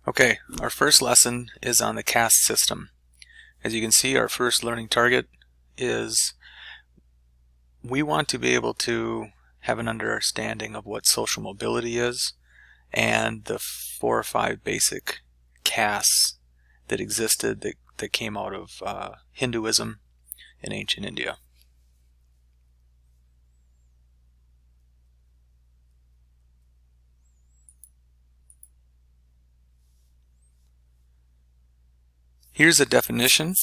Okay, our first lesson is on the caste system. As you can see, our first learning target is we want to be able to have an understanding of what social mobility is and the 4 or 5 basic castes that existed that came out of Hinduism in ancient India. Here's a definition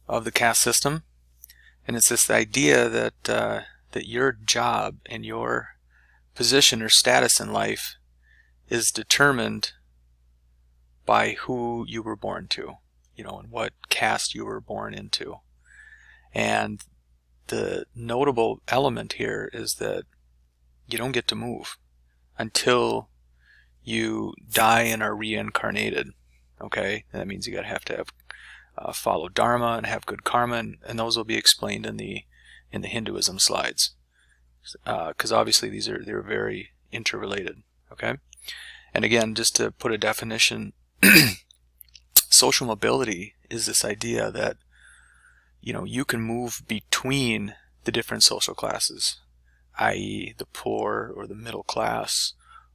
of the caste system, and it's this idea that that your job and your position or status in life is determined by who you were born to, and what caste you were born into. And the notable element here is that you don't get to move until you die and are reincarnated. Okay, and that means you have to have follow dharma and have good karma, and those will be explained in the Hinduism slides, because obviously they're very interrelated. Okay, and again, just to put a definition, social mobility is this idea that you can move between the different social classes, i.e. the poor or the middle class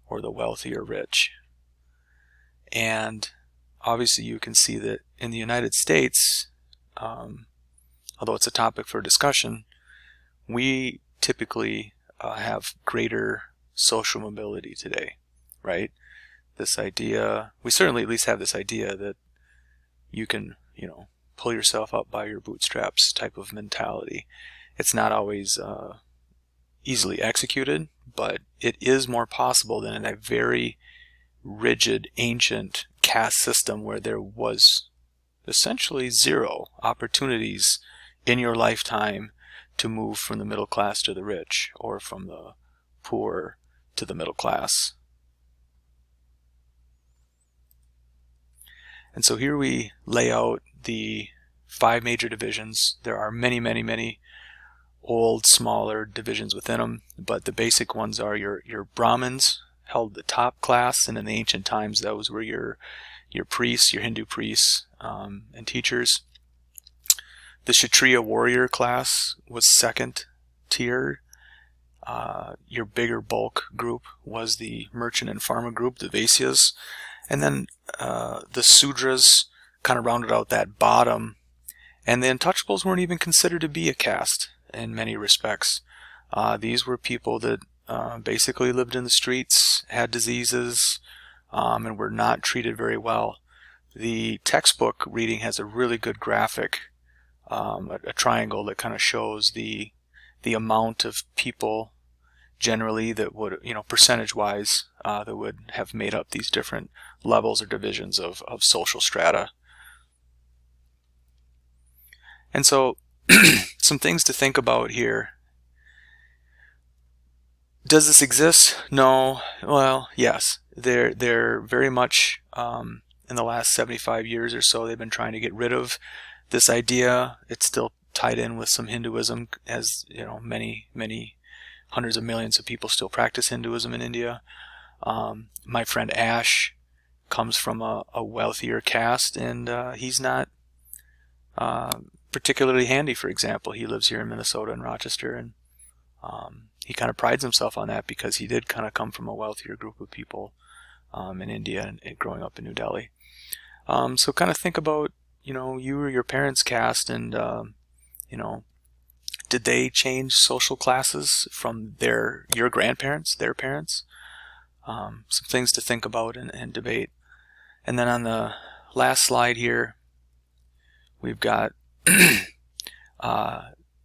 or the wealthy or rich. And obviously you can see that in the United States, although it's a topic for discussion, we typically have greater social mobility today, right? This idea, we certainly at least have this idea that you can, pull yourself up by your bootstraps type of mentality. It's not always easily executed, but it is more possible than in a very rigid, ancient caste system where there was essentially zero opportunities in your lifetime to move from the middle class to the rich, or from the poor to the middle class. And so here we lay out the 5 major divisions. There are many, many, many old, smaller divisions within them, but the basic ones are your Brahmins held the top class, and in the ancient times those were your priests, your Hindu priests and teachers. The Kshatriya warrior class was second tier. Your bigger bulk group was the merchant and farmer group, the Vaisyas. And then the Sudras kind of rounded out that bottom. And the Untouchables weren't even considered to be a caste in many respects. These were people that basically lived in the streets, had diseases, and were not treated very well. The textbook reading has a really good graphic, a triangle that kind of shows the amount of people generally that would, percentage-wise, that would have made up these different levels or divisions of social strata. And so, some things to think about here. Does this exist? No. Well, yes. They're very much, in the last 75 years or so, they've been trying to get rid of this idea. It's still tied in with some Hinduism, as many hundreds of millions of people still practice Hinduism in India. My friend Ash comes from a wealthier caste, and he's not particularly handy. For example, he lives here in Minnesota in Rochester, and he kind of prides himself on that because he did kind of come from a wealthier group of people in India and growing up in New Delhi. So kind of think about you or your parents' caste, and did they change social classes from your grandparents, their parents? Some things to think about and debate. And then on the last slide here, we've got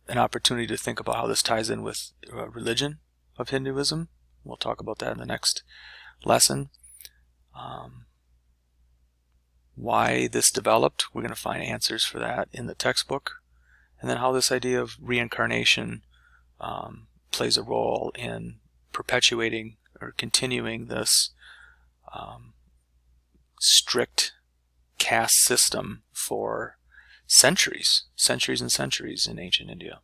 an opportunity to think about how this ties in with religion of Hinduism. We'll talk about that in the next lesson. Why this developed, we're going to find answers for that in the textbook. And then how this idea of reincarnation plays a role in perpetuating or continuing this strict caste system for centuries and centuries in ancient India.